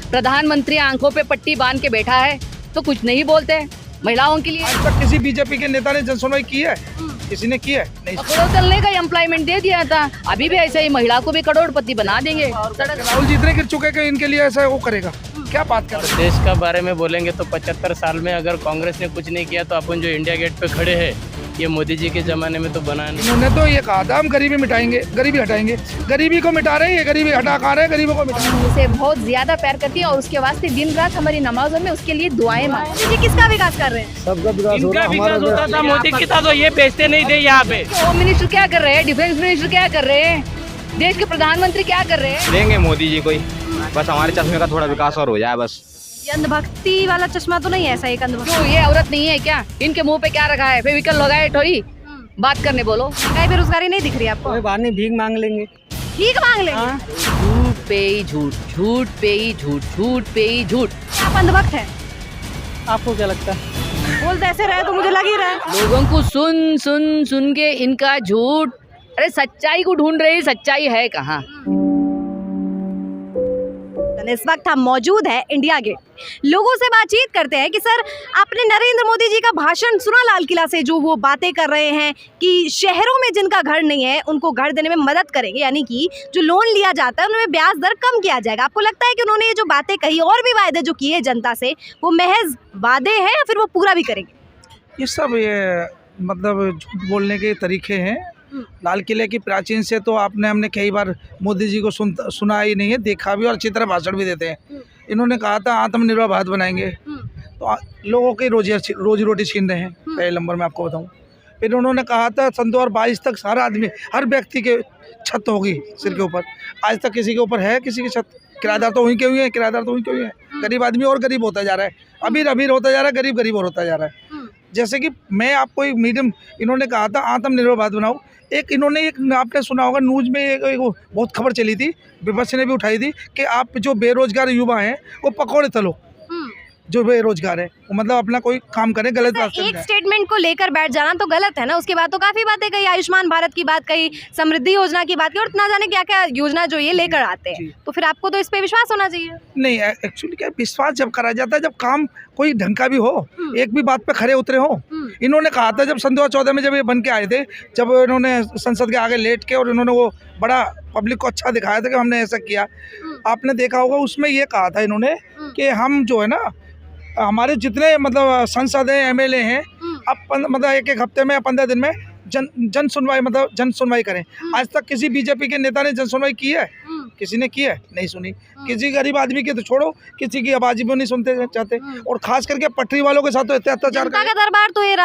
प्रधानमंत्री आंखों पे पट्टी बांध के बैठा है तो कुछ नहीं बोलते हैं महिलाओं के लिए। आज तक किसी बीजेपी के नेता ने जनसुनवाई की है? किसी ने की है? नहीं। करोड़ चलने का एम्प्लॉयमेंट दे दिया था, अभी भी ऐसे ही महिला को भी करोड़पति बना देंगे। राहुल जी इतने गिर चुके कि इनके लिए ऐसा वो करेगा, क्या बात कर रहे हैं? देश का बारे में बोलेंगे तो 75 साल में अगर कांग्रेस ने कुछ नहीं किया तो अपन जो इंडिया गेट पे खड़े हैं ये मोदी जी के जमाने में तो बना नहीं। इन्होंने तो ये कहा था हम गरीबी मिटाएंगे, गरीबी हटाएंगे। गरीबी को मिटा रहे हैं, ये गरीबी हटा खा रहे हैं, गरीबों को मिटा। उसे बहुत ज्यादा प्यार करती है और उसके वास्ते दिन रात हमारी नमाजों में उसके लिए दुआएं मांगती है। किसका विकास कर रहे हैं? सबका विकास इनका विकास होता था, मोदी की था तो ये बेचते नहीं थे यहाँ पे। होम मिनिस्टर क्या कर रहे हैं, डिफेंस मिनिस्टर क्या कर रहे हैं, देश के प्रधानमंत्री क्या कर रहे हैं? देंगे मोदी जी को ही, बस हमारे चश्मे का थोड़ा विकास और हो जाए बस। ये अंधभक्ति वाला चश्मा तो नहीं है ऐसा? एक अंधभक्ति क्यों, ये औरत नहीं है क्या? इनके मुंह पे क्या रखा है? फेविकल लगाए ठोई बात करने बोलो। महंगाई बेरोजगारी नहीं दिख रही आपको? कोई बात नहीं, भीख मांग लेंगे। ठीक मांग लेंगे। झूठ पे ही झूठ, झूठ पे ही झूठ, झूठ पे ही झूठ। आप अंधभक्त हैं? आपको क्या लगता है? बोलते ऐसे रहे तो मुझे लग ही रहा है। लोगों को सुन सुन सुन के इनका झूठ, अरे सच्चाई को ढूंढ रही, सच्चाई है कहाँ? इस वक्त हम मौजूद है इंडिया गेट, लोगों से बातचीत करते हैं कि सर आपने नरेंद्र मोदी जी का भाषण सुना लाल किला से, जो वो बातें कर रहे हैं कि शहरों में जिनका घर नहीं है उनको घर देने में मदद करेंगे, यानी कि जो लोन लिया जाता है उनमें ब्याज दर कम किया जाएगा। आपको लगता है कि उन्होंने ये जो बातें कही और भी वायदे जो किए जनता से वो महज वादे हैं या फिर वो पूरा भी करेंगे? ये सब ये मतलब झूठ बोलने के तरीके हैं। लाल किले की प्राचीन से तो हमने कई बार मोदी जी को सुना ही नहीं है, देखा भी और अच्छी तरह भाषण भी देते हैं। इन्होंने कहा था आत्मनिर्भर भारत बनाएंगे, तो लोगों की रोजी रोटी छीन रहे हैं, पहले नंबर में आपको बताऊं। फिर उन्होंने कहा था सन 2022 तक सारा आदमी, हर व्यक्ति के छत होगी सिर के ऊपर। आज तक किसी के ऊपर है किसी की छत? किराएदार तो वहीं के हुए हैं, किराएदार तो वहीं के हुए हैं। गरीब आदमी और गरीब होता जा रहा है, अमीर अमीर होता जा रहा है, गरीब गरीब और होता जा रहा है। जैसे कि मैं आपको एक मीडियम, इन्होंने कहा था आत्मनिर्भर भारत बनाओ। एक आपने सुना होगा न्यूज़ में एक बहुत खबर चली थी, विपक्ष ने भी उठाई थी कि आप जो बेरोजगार युवा हैं वो पकौड़े तलो, जो बेरोजगार है वो मतलब अपना कोई काम करे, गलत रास्ते में एक स्टेटमेंट को लेकर बैठ जाना तो गलत है ना। उसके बाद तो काफी बातें कही, आयुष्मान भारत की बात कही, समृद्धि योजना की बात की और ना जाने क्या क्या योजना जो ये लेकर आते हैं। तो फिर आपको तो इस पे विश्वास होना चाहिए। नहीं, एक्चुअली क्या विश्वास जब करा जाता है जब काम कोई ढंग का भी हो, एक भी बात पे खरे उतरे हो। इन्होंने कहा था जब सन 2014 में जब ये बन के आए थे, जब इन्होंने संसद के आगे लेट के और इन्होंने वो बड़ा पब्लिक को अच्छा दिखाया था कि हमने ऐसा किया। आपने देखा होगा उसमें ये कहा था इन्होंने कि हम जो है ना, हमारे जितने मतलब सांसद हैं, एमएलए हैं, अब मतलब एक हफ्ते में या 15 दिन में जन सुनवाई करें। आज तक किसी बीजेपी के नेता ने जन सुनवाई की है? किसी ने की है? नहीं सुनी। किसी गरीब आदमी की तो छोड़ो, किसी की आवाज़ भी नहीं सुनते चाहते, और खास करके पटरी वालों के साथ तो इतने अत्याचार जनता का दरबार तो ये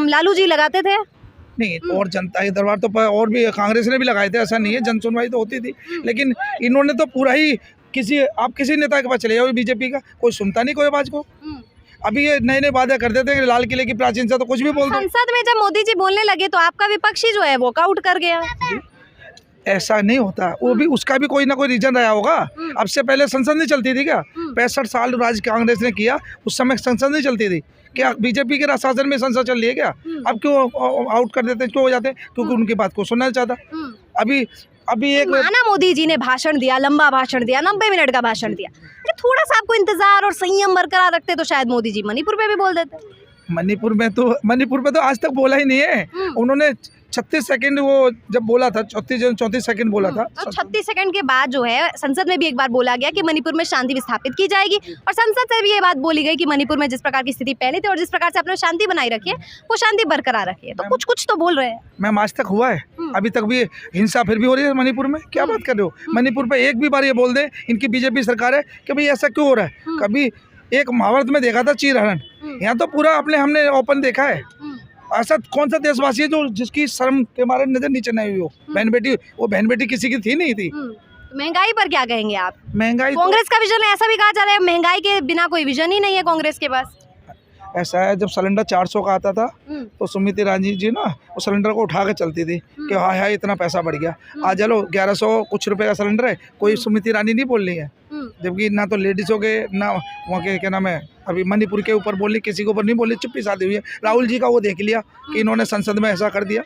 लालू जी लगाते थे। नहीं, और जनता के दरबार तो और भी कांग्रेस ने भी लगाए थे, ऐसा नहीं है, जन सुनवाई तो होती थी। लेकिन इन्होंने तो पूरा ही आप किसी नेता के पास चले जाओ बीजेपी का, कोई सुनता नहीं कोई आवाज़ को। अभी ये नए नए वादे कर देते हैं लाल किले की प्राचीन से तो कुछ भी बोल दो। संसद में जब मोदी जी बोलने लगे तो आपका विपक्षी जो है वॉकआउट कर गया। ऐसा नहीं होता, वो भी उसका भी कोई ना कोई रीजन रहा होगा। अब से पहले संसद नहीं चलती थी क्या? 65 साल राज कांग्रेस ने किया, उस समय संसद नहीं चलती थी क्या? बीजेपी के शासन में संसद चल रही है क्या? अब क्यों आउट कर देते, क्यों हो जाते? क्योंकि उनकी बात को सुनना चाहता। अभी एक माना मोदी जी ने भाषण दिया, लंबा भाषण दिया, 90 मिनट का भाषण दिया, अरे थोड़ा सा आपको इंतजार और संयम बरकरार रखते तो शायद मोदी जी मणिपुर पे भी बोल देते। मणिपुर में तो आज तक बोला ही नहीं है उन्होंने। 36 सेकंड वो जब बोला था, 34 सेकंड बोला था। और 36 सेकंड के बाद जो है संसद में भी एक बार बोला गया कि मणिपुर में शांति विस्थापित की जाएगी, और संसद से भी ये बात बोली गई कि मणिपुर में जिस प्रकार की स्थिति पहले थी और जिस प्रकार से आपने शांति बनाई रखी है वो शांति बरकरार रखी है। तो कुछ तो बोल रहे हैं। मैम आज तक हुआ है? अभी तक भी हिंसा फिर भी हो रही है मणिपुर में। क्या बात कर रहे हो? मणिपुर पे एक भी बार ये बोल दे इनकी बीजेपी सरकार है कि भाई ऐसा क्यों हो रहा है? कभी एक महाभारत में देखा था चीर हरण, यहाँ तो पूरा हमने ओपन देखा है। ऐसा कौन सा देशवासी है जो जिसकी शर्म के मारे नजर नीचे नहीं हुई हो? बहन बेटी किसी की थी नहीं थी। महंगाई पर क्या कहेंगे आप? महंगाई कांग्रेस का विजन ऐसा भी कहा जा रहा है, महंगाई के बिना कोई विजन ही नहीं है कांग्रेस के पास। ऐसा है, जब सिलेंडर 400 का आता था तो सुमित ईरानी जी ना वो सिलेंडर को उठा के चलती थी कि हाय हाय इतना पैसा बढ़ गया। आज चलो 1100 कुछ रुपए का सिलेंडर है, कोई सुमित ईरानी नहीं बोल रही है। जबकि ना तो लेडीज़ों के ना वहाँ के क्या नाम है, अभी मणिपुर के ऊपर बोली, किसी के ऊपर नहीं बोली, चुप्पी साधी हुई है। राहुल जी का वो देख लिया कि इन्होंने संसद में ऐसा कर दिया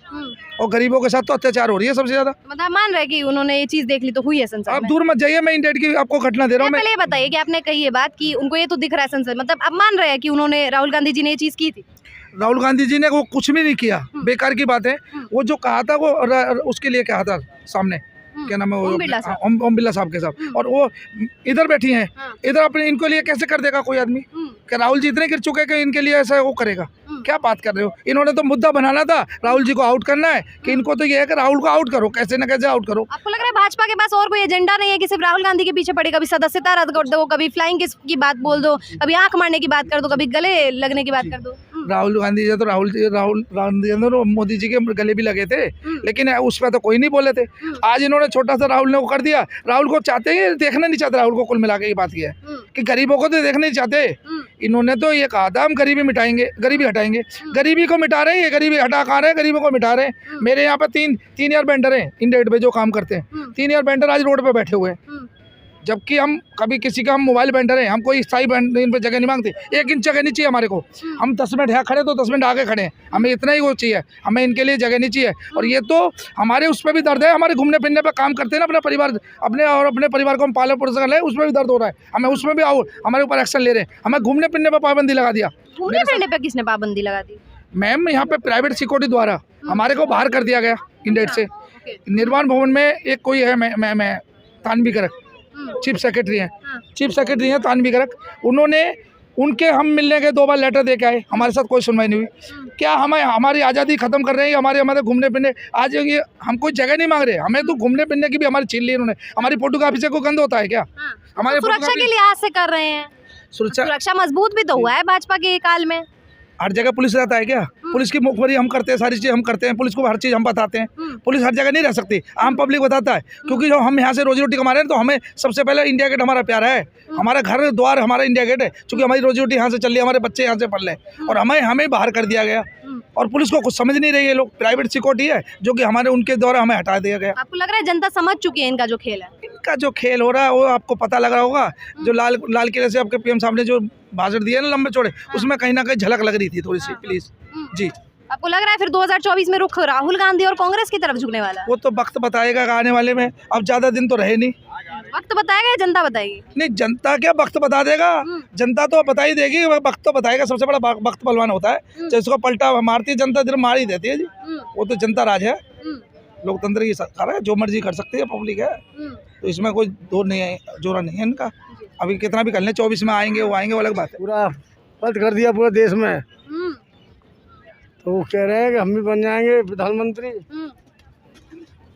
और गरीबों के साथ तो अत्याचार हो रही है सबसे ज्यादा। मतलब मान रहे हैं कि उन्होंने ये चीज देख ली तो हुई है संसद आप में। दूर मत जाइए, मैं इंडिया की आपको घटना दे रहा हूँ। पहले ये बताइए कि आपने कही ये बात कि उनको ये तो दिख रहा है संसद, मतलब अब मान रहे हैं कि उन्होंने, राहुल गांधी जी ने ये चीज की थी। राहुल गांधी जी ने वो कुछ भी नहीं किया, बेकार की बात है। वो जो कहा था वो उसके लिए कहा था सामने, क्या नाम है वो, ओम बिरला साहब। ओम बिरला साहब के साथ। और वो इधर बैठी हैं, इधर अपने इनको लिए कैसे कर देगा कोई आदमी? क्या राहुल जी इतने गिर चुके कि इनके लिए ऐसा वो करेगा? क्या बात कर रहे हो? इन्होंने तो मुद्दा बनाना था, राहुल जी को आउट करना है, कि इनको तो ये है कि राहुल को आउट करो, कैसे न कैसे आउट करो। आपको लग रहा है भाजपा के पास और कोई एजेंडा नहीं है कि सिर्फ राहुल गांधी के पीछे पड़े? कभी सदस्यता रद्द कर दो, कभी फ्लाइंग किस की बात बोल दो, कभी आंख मारने की बात कर दो, कभी गले लगने की बात कर दो। राहुल गांधी जी तो राहुल गांधी जी तो मोदी जी के गले भी लगे थे, लेकिन उस पर तो कोई नहीं बोले थे। आज इन्होंने छोटा सा राहुल ने वो कर दिया। राहुल को चाहते ही देखना नहीं चाहते, राहुल को कुल मिला के ये बात की है कि गरीबों को तो देखना नहीं चाहते। इन्होंने तो ये कहा था हम गरीबी मिटाएंगे, गरीबी हटाएंगे। गरीबी को मिटा रहे हैं, ये गरीबी हटा कहाँ रहे हैं, गरीबों को मिटा रहे हैं। मेरे यहाँ पे तीन ईयर बेंडर हैं इंडिया गेट पे जो काम करते हैं, 3 ईयर बेंडर आज रोड पे बैठे हुए हैं, जबकि हम कभी किसी का हम मोबाइल बेंडर हैं, हम कोई स्थायी इन पे जगह नहीं मांगते। 1 इंच जगह नहीं चाहिए हमारे को, हम 10 मिनट यहाँ खड़े तो 10 मिनट आगे खड़े हैं, हमें इतना ही वो चाहिए, हमें इनके लिए जगह नहीं चाहिए। और ये तो हमारे उस पर भी दर्द है, हमारे घूमने फिरने पे काम करते हैं ना, अपना परिवार अपने परिवार को हम पालन पोषण कर रहे हैं, उसमें भी दर्द हो रहा है हमें, उसमें भी हमारे ऊपर एक्शन ले रहे हैं। हमें घूमने फिरने पर पाबंदी लगा दिया। घूमने फिरने पर किसने पाबंदी लगा दी? मैम यहाँ पे प्राइवेट सिक्योरिटी द्वारा हमारे को बाहर कर दिया गया इंडिया से। निर्माण भवन में एक कोई है, मैं तानवी गर्ग चीफ सेक्रेटरी हैं तानवी गर्ग, उन्होंने उनके हम मिलने के 2 बार लेटर दे के आए, हमारे साथ कोई सुनवाई नहीं हुई। क्या हमारी आज़ादी खत्म कर रहे हैं, हमारे घूमने फिरने? आज ये हम कोई जगह नहीं मांग रहे, हमें तो घूमने फिरने की भी हमारी छीन ली उन्होंने। हमारी फोटोकॉपी से कोई गंद होता है क्या? हमारे सुरक्षा के लिहाज से कर रहे हैं, सुरक्षा मजबूत भी तो हुआ है भाजपा के काल में। हर जगह पुलिस रहता है क्या? पुलिस की मुखबरी हम करते हैं, सारी चीज़ हम करते हैं, पुलिस को हर चीज़ हम बताते हैं। पुलिस हर जगह नहीं रह सकती, आम पब्लिक बताता है, क्योंकि जो हम यहाँ से रोजी रोटी कमा रहे हैं तो हमें सबसे पहले इंडिया गेट हमारा प्यारा है, हमारा घर द्वार हमारा इंडिया गेट है, क्योंकि हमारी रोजी रोटी यहाँ से चल रही है, हमारे बच्चे यहाँ से पढ़ रहे हैं, और हमें बाहर कर दिया गया। और पुलिस को कुछ समझ नहीं रही है, लोग प्राइवेट सिक्योरिटी है जो कि हमारे उनके द्वारा हमें हटा दिया गया। आपको लग रहा है जनता समझ चुकी है इनका जो खेल है? इनका जो खेल हो रहा है वो आपको पता लग रहा होगा, जो लाल किले से आपके पीएम साहब ने जो भाषण दिया ना लंबे चौड़े, उसमें कहीं ना कहीं झलक लग रही थी थोड़ी सी। प्लीज जी, आपको लग रहा है फिर 2024 में रुख राहुल गांधी और कांग्रेस की तरफ झुकने वाला है? वो तो वक्त बताएगा आने वाले में, अब ज्यादा दिन तो रहे नहीं। वक्त बताएगा या जनता बताएगी? नहीं, जनता क्या वक्त बता देगा, जनता तो बता ही देगी, वक्त तो बताएगा। सबसे बड़ा वक्त बलवान होता है, जिसको पलटा मारती जनता दिन मार ही देती है जी। वो तो जनता राज है, लोकतंत्र की सरकार है, जो मर्जी कर सकती है पब्लिक है, तो इसमें कोई दो नहीं है, जोरा नहीं है इनका। अभी कितना भी कर लें, 24 में आएंगे वो आएंगे, वो अलग बात है। पूरा बंद कर दिया पूरे देश में, तो वो कह रहे हैं कि हम भी बन जाएंगे प्रधानमंत्री।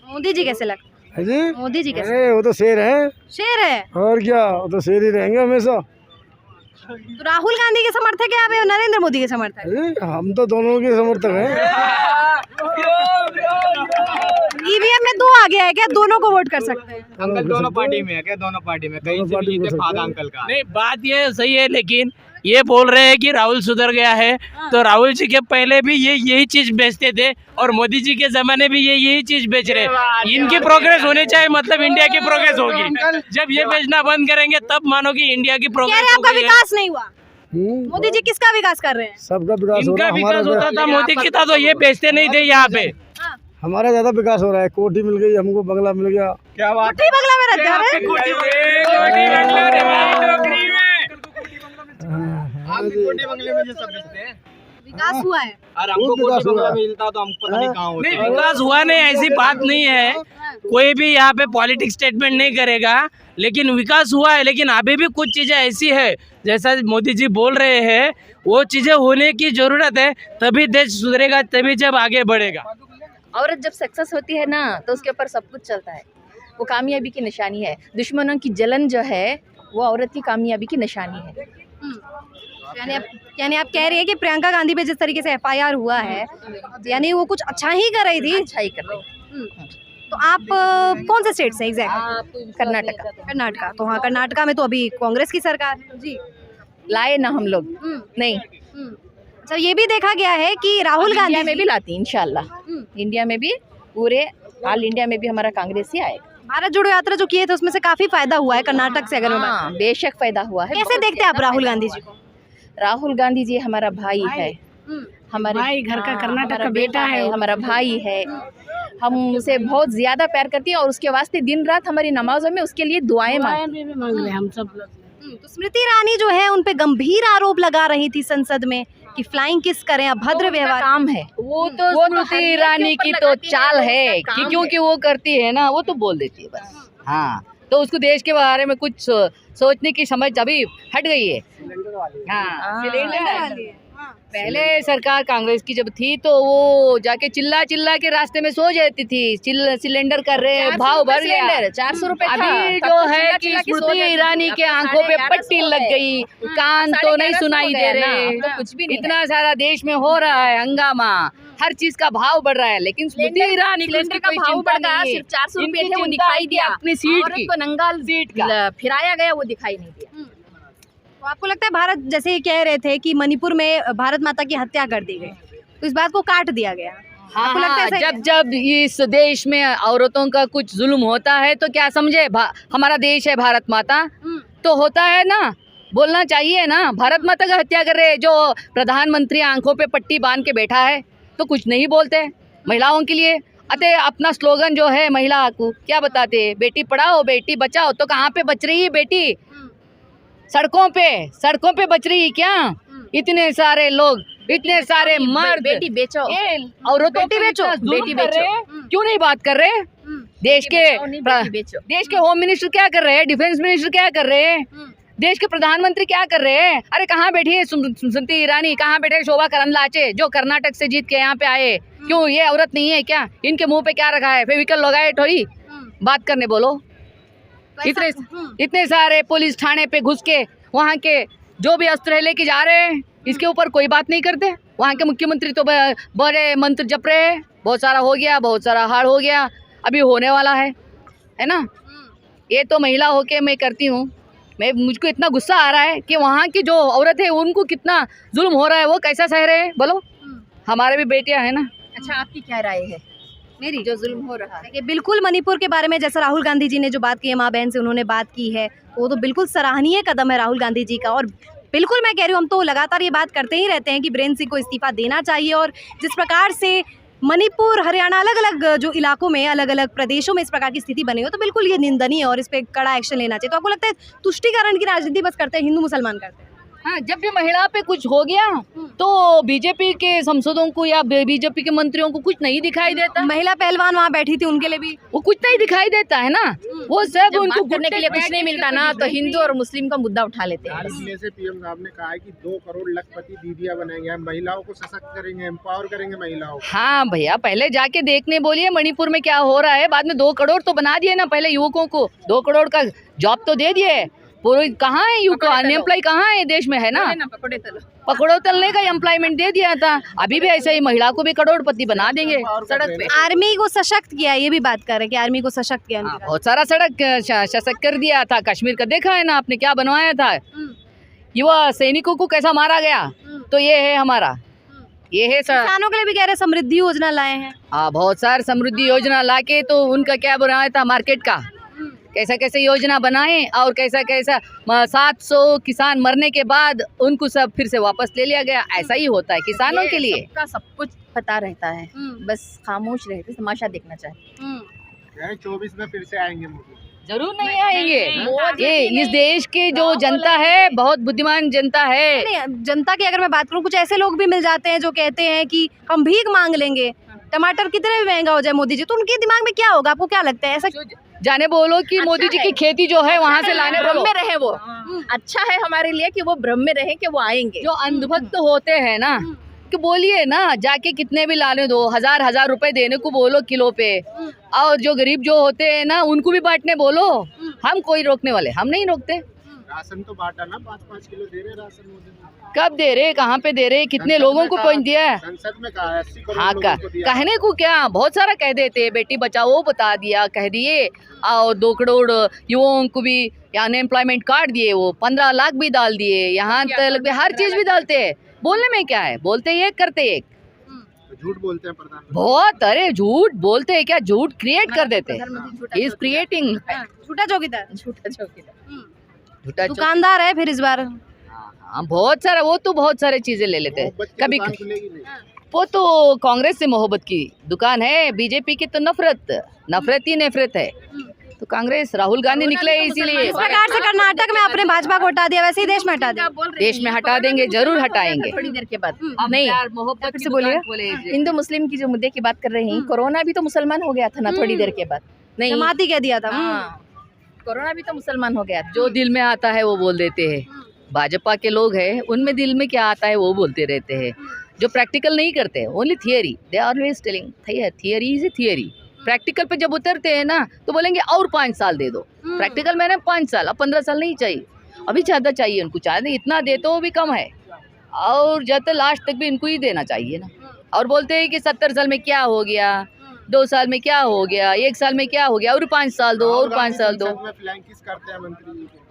मोदी जी कैसे लगता है जी? मोदी जी कैसे? अरे वो तो शेर है, शेर है और क्या, वो तो शेर ही रहेंगे हमेशा। तो राहुल गांधी के समर्थक है आप या नरेंद्र मोदी के समर्थक? अरे हम तो दोनों के समर्थक हैं। ईवीएम में 2 आ गया है क्या, दोनों को वोट कर सकते हैं? अंकल दोनों पार्टी में है क्या? दोनों पार्टी में कहीं से भी जीते फायदा अंकल का नहीं, बात ये सही है, लेकिन ये बोल रहे हैं कि राहुल सुधर गया है, तो राहुल जी के पहले भी यही चीज बेचते थे और मोदी जी के जमाने भी यही चीज बेच रहे हैं। इनकी प्रोग्रेस होनी चाहिए, मतलब इंडिया की प्रोग्रेस होगी। जब ये बेचना बंद करेंगे तब मानो कि इंडिया की प्रोग्रेस आपका विकास नहीं हुआ। मोदी जी किसका विकास कर रहे हैं? सबका विकास हो रहा इनका है, विकास होता था, मोदी की था तो ये बेचते नहीं थे यहाँ पे। हमारा ज्यादा विकास हो रहा है। कोठी मिल गई हमको, बंगला मिल गया। क्या बात कोठी बंगला में रहते हैं? कोठी बंगले में ये सब बेचते हैं। विकास हुआ है और हमको कोठी बंगला मिलता तो हम पता नहीं कहाँ होते। नहीं, विकास हुआ नहीं ऐसी बात नहीं है, कोई भी यहाँ पे पॉलिटिक्स स्टेटमेंट नहीं करेगा, लेकिन विकास हुआ है। लेकिन अभी भी कुछ चीजें ऐसी है, जैसा मोदी जी बोल रहे हैं, वो चीजें होने की जरूरत है, तभी देश सुधरेगा, तभी जब आगे बढ़ेगा। औरत जब सक्सेस होती है ना तो उसके ऊपर सब कुछ चलता है, वो कामयाबी की निशानी है। दुश्मनों की जलन जो है वो औरत की कामयाबी की निशानी है। यानी आप कह रही है कि प्रियंका गांधी पे जिस तरीके से FIR हुआ है, यानी वो कुछ अच्छा ही कर रही थी। अच्छा ही कर रही। तो आप कौन से स्टेट से एग्जैक्ट? कर्नाटका। तो हाँ, कर्नाटका में तो अभी कांग्रेस की सरकार है जी। लाए ना हम लोग नहीं। अच्छा, ये भी देखा गया है कि राहुल गांधी में भी लाती इंशाल्लाह। इंडिया में भी, पूरे ऑल इंडिया में भी हमारा कांग्रेस ही आएगा। भारत जोड़ो यात्रा जो किए थे उसमें से काफी फायदा हुआ है कर्नाटक से, अगर मैं बात करूं। बेशक फायदा हुआ है। कैसे देखते हैं आप राहुल गांधी जी को? राहुल गांधी जी हमारा भाई है, हमारे भाई घर का कर्नाटक हमारा का बेटा है। हमारा भाई है, हम उसे बहुत ज़्यादा प्यार करती हैं और उसके वास्ते दिन रात हमारी नमाजों में उसके लिए दुआएं मांगते दुआएं भी मांग रहे हैं हम सब लोग। तो स्मृति ईरानी जो है उन पे गंभीर आरोप लगा रही थी संसद में कि फ्लाइंग किस करें, अभद्र व्यवहार। काम है वो तो स्मृति ईरानी की तो चाल है कि क्योंकि वो करती है ना, वो तो बोल देती है बस। हाँ, तो उसको देश के बारे में कुछ सोचने की समझ अभी हट गई है। हाँ, सिलेंडर वाली। पहले सरकार कांग्रेस की जब थी तो वो जाके चिल्ला चिल्ला के रास्ते में सो जाती थी, सिलेंडर कर रहे भाव भर गया। 400 रुपए अभी जो है कि स्मृति ईरानी के आंखों पे पट्टी लग गई, कान तो नहीं सुनाई दे रहे, तो कुछ भी नहीं। इतना सारा देश में हो रहा है हंगामा, हर चीज का भाव बढ़ रहा है, लेकिन स्मृति ईरानी को सिलेंडर का भाव बढ़ गया, सिर्फ 400 रुपए थे वो दिखाई दिया, अपनी सीट औरत की को नंगाल सीट का फिराया गया वो दिखाई नहीं दिया। तो आपको लगता है भारत, जैसे ये कह रहे थे कि मणिपुर में भारत माता की हत्या कर दी गई, तो इस बात को काट दिया गया। आपको लगता है हाँ, ऐसा ही जब इस देश में औरतों का कुछ जुल्म होता है तो क्या समझे, हमारा देश है भारत माता, तो होता है ना, बोलना चाहिए ना। भारत माता का हत्या कर रहे, जो प्रधानमंत्री आंखों पे पट्टी बांध के बैठा है तो कुछ नहीं बोलते महिलाओं के लिए। अतः अपना स्लोगन जो है महिला को क्या बताते, बेटी पढ़ाओ बेटी बचाओ, तो कहाँ पे बच रही है बेटी? सड़कों पे बच रही है क्या? इतने सारे लोग, इतने सारे मर्द बेटी बेचो, औरतों बेटी बेचो, बेटी बेचो, क्यों नहीं बात कर रहे? देश के होम मिनिस्टर क्या कर रहे हैं, डिफेंस मिनिस्टर क्या कर रहे हैं, देश के प्रधानमंत्री क्या कर रहे हैं? अरे कहाँ बैठी है स्मृति ईरानी, कहाँ बैठे शोभा करंदलाचे जो कर्नाटक से जीत के यहाँ पे आए? क्यों ये औरत नहीं है क्या? इनके मुंह पे क्या रखा है? फेविकल लगाए ठोई बात करने बोलो। इतने सारे पुलिस थाने पे घुस के वहाँ के जो भी अस्त्र लेके जा रहे हैं, इसके ऊपर कोई बात नहीं करते। वहाँ के मुख्यमंत्री तो बड़े मंत्र जप रहे हैं, बहुत सारा हो गया, बहुत सारा हार हो गया, अभी होने वाला है ना। ये तो महिला होके मैं करती हूँ, मुझको इतना गुस्सा आ रहा है कि वहाँ की जो औरत है उनको कितना जुल्म हो रहा है, वो कैसा सह रहे हैं बोलो। हमारे भी बेटियाँ हैं ना। अच्छा, आपकी क्या राय है मेरी? जो जुल्म हो रहा है, देखिए, बिल्कुल मणिपुर के बारे में जैसा राहुल गांधी जी ने जो बात की है, माँ बहन से उन्होंने बात की है, वो तो बिल्कुल सराहनीय कदम है राहुल गांधी जी का। और बिल्कुल मैं कह रही हूँ, हम तो लगातार ये बात करते ही रहते हैं कि बीरेन सिंह को इस्तीफा देना चाहिए। और जिस प्रकार से मणिपुर, हरियाणा, अलग अलग जो इलाकों में, अलग अलग प्रदेशों में इस प्रकार की स्थिति बनी हो, तो बिल्कुल ये निंदनीय है और इस पर कड़ा एक्शन लेना चाहिए। तो आपको लगता है तुष्टीकरण की राजनीति बस करते हैं, हिंदू मुसलमान करते हैं? हाँ, जब भी महिला पे कुछ हो गया तो बीजेपी के सांसदों को या बीजेपी के मंत्रियों को कुछ नहीं दिखाई देता। महिला पहलवान वहाँ बैठी थी, उनके लिए भी वो कुछ नहीं दिखाई देता है ना। वो सब उनको करने के लिए कुछ नहीं मिलता ना, तो हिंदू और मुस्लिम का मुद्दा उठा लेते हैं। जिले से पीएम साहब ने कहा है कि 2 करोड़ लखपति दीदियां बनाएंगे, हम महिलाओं को सशक्त करेंगे, एम्पावर करेंगे महिलाओं को। हाँ भैया, पहले जाके देखने बोलिए मणिपुर में क्या हो रहा है, बाद में 2 करोड़ तो बना दिए ना। पहले युवकों को 2 करोड़ का जॉब तो दे दिए। पूरे कहाँ है युवक, अनएम्प्लॉय कहाँ है देश में, है ना। पकड़ो तलने का एम्प्लॉयमेंट दे दिया था, अभी भी ऐसे ही महिला को भी करोड़पति बना देंगे सड़क पे। आर्मी को सशक्त किया, ये भी बात कर रहे हैं कि आर्मी को सशक्त किया। बहुत सारा सड़क सशक्त कर दिया था। कश्मीर का देखा है ना आपने, क्या बनवाया था, युवा सैनिकों को कैसा मारा गया। तो ये है हमारा, ये है किसानों के लिए भी कह रहे समृद्धि योजना लाए हैं। हाँ, बहुत सारी समृद्धि योजना लाके तो उनका क्या बनाया था, मार्केट का कैसा कैसे योजना बनाए, और कैसा कैसा 700 किसान मरने के बाद उनको सब फिर से वापस ले लिया गया। ऐसा ही होता है किसानों के लिए। सबका सब कुछ पता रहता है, बस खामोश रहते, तमाशा देखना चाहते। 24 में फिर से आएंगे मोदी? जरूर नहीं आएंगे। ये इस देश के जो जनता है बहुत बुद्धिमान जनता है। नहीं, जनता की अगर मैं बात करूं, कुछ ऐसे लोग भी मिल जाते हैं जो कहते हैं कि हम भीख मांग लेंगे, टमाटर कितने भी महंगा हो जाए मोदी जी, तो उनके दिमाग में क्या होगा? आपको क्या लगता है? ऐसा जाने बोलो कि मोदी जी की खेती जो है वहाँ से लाने भ्रम बोलो। में रहे वो, अच्छा है हमारे लिए कि वो भ्रम में रहे कि वो आएंगे। जो अंधभक्त होते हैं ना, कि बोलिए ना, जाके कितने भी लाने दो, 1000 रुपए देने को बोलो किलो पे, और जो गरीब जो होते हैं ना उनको भी बांटने बोलो। हम कोई रोकने वाले, हम नहीं रोकते। राशन तो बांटा ना, 5-5 किलो दे रहे राशन मोदी। कब दे रहे, कहाँ पे दे रहे, कितने लोगों को पहुँच दिया है? संसद में कहा 80 करोड़ हाँ, लोगों को दिया। कहने को क्या, बहुत सारा कह देते, बेटी बचाओ बता दिया, कह दिए, और 2 करोड़ युवाओं को भी अनएम्प्लॉयमेंट कार्ड दिए, वो 15 लाख भी डाल दिए, यहाँ तक हर चीज भी डालते हैं। बोलने में क्या है, बोलते एक करते एक। झूठ बोलते हैं प्रधानमंत्री बहुत, अरे झूठ बोलते हैं क्या, झूठ क्रिएट कर देते हैं। इज क्रिएटिंग झूठा चौकीदार, झूठा चौकीदार, झूठा दुकानदार है फिर इस बार। हाँ बहुत सारा, वो तो बहुत सारे चीजें ले लेते हैं। मोहब्बत की कभी दुकान खुलेगी नहीं। वो तो कांग्रेस से मोहब्बत की दुकान है, बीजेपी की तो नफरत ही नफरत है। तो कांग्रेस, राहुल गांधी निकले इसीलिए। इस प्रकार से कर्नाटक में अपने भाजपा को हटा दिया, वैसे ही देश में हटा दिया। देश में हटा देंगे, जरूर हटाएंगे। थोड़ी देर के बाद नहीं, मोहब्बत से बोलिए, हिंदू मुस्लिम की जो मुद्दे की बात कर रहे हैं, कोरोना भी तो मुसलमान हो गया था ना थोड़ी देर के बाद। नहीं, जमाती कह दिया था। हाँ, कोरोना भी तो मुसलमान हो गया था। जो दिल में आता है वो बोल देते हैं। भाजपा के लोग हैं, उनमें दिल में क्या आता है वो बोलते रहते हैं। जो प्रैक्टिकल नहीं करते, only theory, they are always telling theory is a theory. Practical पे जब उतरते हैं ना तो बोलेंगे और 5 साल दे दो। प्रैक्टिकल मैंने 5 साल, अब 15 साल नहीं चाहिए, अभी ज़्यादा चाहिए उनको। चाहिए इतना दे तो भी कम है, और जब तक लास्ट तक भी इनको ही देना चाहिए ना। और बोलते हैं कि 70 साल में क्या हो गया, 2 साल में क्या हो गया, 1 साल में क्या हो गया, और 5 साल दो, और 5 साल दो। फ्लैंकिस करते हैं मंत्री जी को।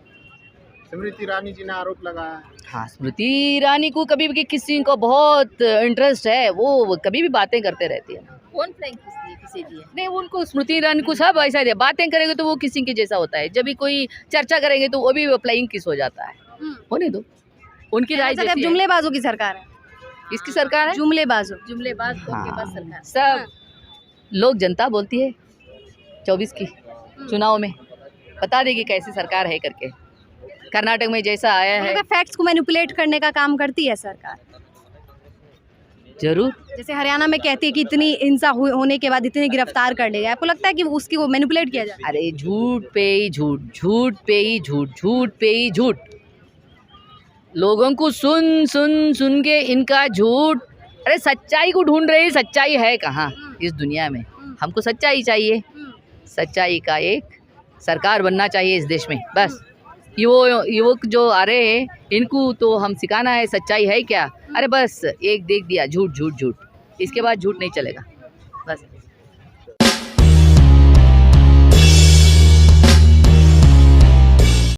स्मृति ईरानी जी ने आरोप लगाया है। हाँ, स्मृति ईरानी को कभी भी किसी को बहुत इंटरेस्ट है, वो कभी भी बातें करते रहती है। कौन फ्लैंक किसे दिए? नहीं, उनको स्मृति ईरानी को सब ऐसा है, बातें करेंगे तो वो किसी के जैसा होता है, जब भी कोई चर्चा करेंगे तो वो भी फ्लाइंग किस हो जाता है। होने दो, उनकी राय जैसी है। जुमलेबाजों की सरकार है। किसकी सरकार है? जुमलेबाजों। जुमलेबाज हाँ, सरकार। सब लोग, जनता बोलती है 24 की चुनाव में, बता देगी कैसी सरकार है करके। कर्नाटक में जैसा आया है, फैक्ट्स को मैनिपुलेट करने का काम करती है सरकार। जरूर। जैसे हरियाणा में कहती है कि इतनी हिंसा होने के बाद इतने गिरफ्तार कर लिया, आपको लगता है कि उसकी वो मैनिपुलेट किया जाए? अरे झूठ पे ही झूठ, झूठ पे ही झूठ, झूठ पे ही झूठ। लोगों को सुन के इनका झूठ। अरे सच्चाई को ढूंढ रहे, सच्चाई है कहाँ इस दुनिया में? हमको सच्चाई चाहिए, सच्चाई का एक सरकार बनना चाहिए इस देश में, बस। युवक जो आ रहे हैं, इनको तो हम सिखाना है सच्चाई है क्या। अरे बस एक देख दिया, झूठ झूठ झूठ, इसके बाद झूठ नहीं चलेगा।